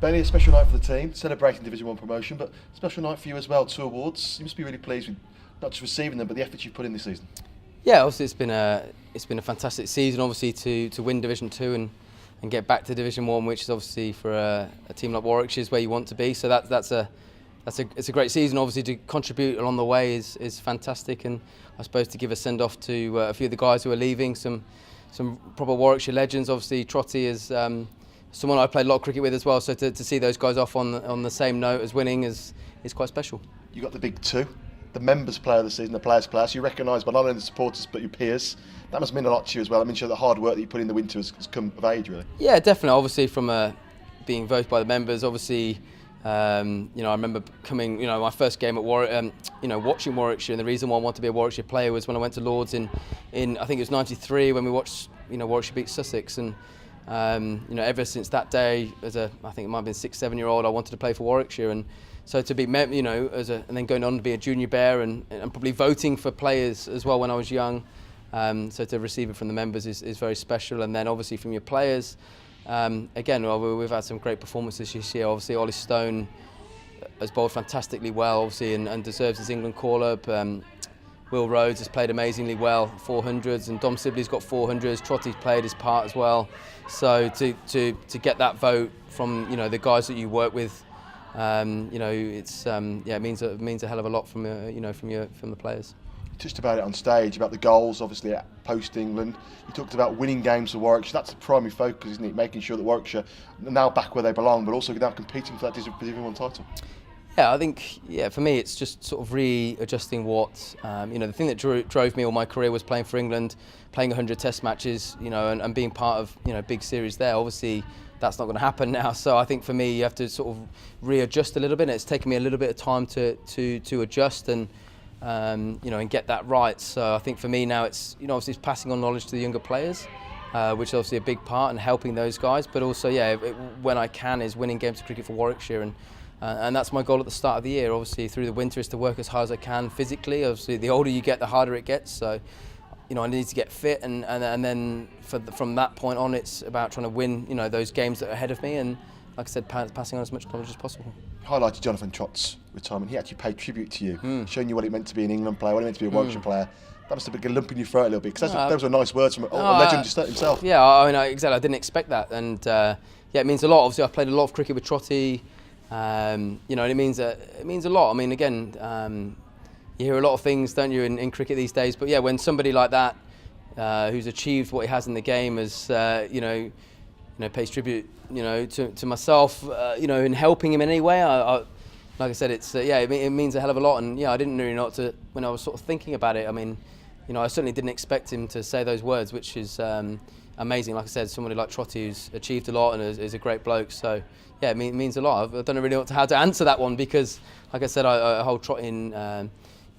Benny, a special night for the team, celebrating Division 1 promotion, but a special night for you as well, 2 awards. You must be really pleased with not just receiving them, but the effort you've put in this season. Yeah, obviously it's been a fantastic season, obviously to win Division 2 and get back to Division 1, which is obviously for a team like Warwickshire is where you want to be. So it's a great season. Obviously to contribute along the way is fantastic, and I suppose to give a send off to a few of the guys who are leaving, some proper Warwickshire legends. Obviously Trotty is someone I played a lot of cricket with as well, so to see those guys off on the same note as winning is quite special. You got the big 2, the members player of the season, the players player. So you're recognised by not only the supporters but your peers. That must mean a lot to you as well. I mean, the hard work that you put in the winter has come of age, really. Yeah, definitely. Obviously, from being voted by the members, obviously, I remember coming, my first game at Warwick, watching Warwickshire, and the reason why I wanted to be a Warwickshire player was when I went to Lords in I think it was '93 when we watched, Warwickshire beat Sussex, and ever since that day, I think it might have been 6-7-year-old, I wanted to play for Warwickshire, and so to be, and then going on to be a junior bear and probably voting for players as well when I was young. So to receive it from the members is very special, and then obviously from your players, we've had some great performances this year. Obviously Ollie Stone has bowled fantastically well, obviously, and deserves his England call-up. Will Rhodes has played amazingly well, 400s, and Dom Sibley's got 400s. Trotty's played his part as well. So to get that vote from the guys that you work with, it means a hell of a lot from the players. You touched about it on stage, about the goals, obviously at post England. You talked about winning games for Warwickshire. That's the primary focus, isn't it? Making sure that Warwickshire are now back where they belong, but also now competing for that Division 1 title. Yeah, I think for me it's just sort of readjusting what the thing that drove me all my career was playing for England, playing 100 Test matches, and being part of big series there. Obviously that's not going to happen now, so I think for me you have to sort of readjust a little bit. It's taken me a little bit of time to adjust and get that right. So I think for me now it's obviously it's passing on knowledge to the younger players, which is obviously a big part, and helping those guys. But also, when I can, is winning games of cricket for Warwickshire, and that's my goal at the start of the year. Obviously, through the winter, is to work as hard as I can physically. Obviously, the older you get, the harder it gets. So, I need to get fit, and then from that point on, it's about trying to win, those games that are ahead of me, and like I said, passing on as much knowledge as possible. Highlighted Jonathan Trott's retirement. He actually paid tribute to you, showing you what it meant to be an England player, what it meant to be a Warwickshire player. That must have been a lump in your throat a little bit, because those were nice words from a legend himself. Yeah, exactly. I didn't expect that, and it means a lot. Obviously, I've played a lot of cricket with Trotty. It means a lot. I mean, again, you hear a lot of things, don't you, in cricket these days? But when somebody like that, who's achieved what he has in the game, has pays tribute, to myself, in helping him in any way. Like I said, it means a hell of a lot. And I didn't really know when I was sort of thinking about it. I mean, I certainly didn't expect him to say those words, which is amazing. Like I said, somebody like Trotty who's achieved a lot and is a great bloke. So it means a lot. I don't really know how to answer that one, because, like I said, I hold Trotty in,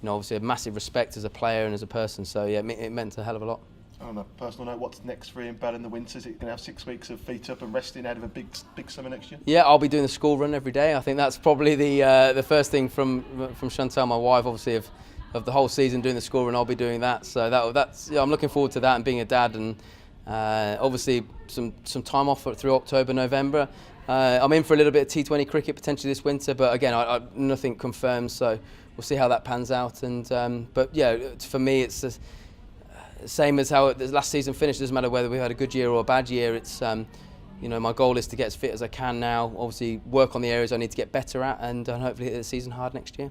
obviously a massive respect as a player and as a person. So it meant a hell of a lot. On a personal note, what's next for Ian Bell in the winter? Is it going to have 6 weeks of feet up and resting ahead of a big summer next year? Yeah, I'll be doing the school run every day. I think that's probably the first thing from Chantal, my wife, obviously, of the whole season, doing the school run. I'll be doing that. So that's I'm looking forward to that, and being a dad, and obviously some time off through October, November. I'm in for a little bit of T20 cricket potentially this winter, but again, nothing confirmed. So we'll see how that pans out. And for me, it's the same as how the last season finished. It doesn't matter whether we've had a good year or a bad year. It's my goal is to get as fit as I can now. Obviously, work on the areas I need to get better at, and hopefully hit the season hard next year.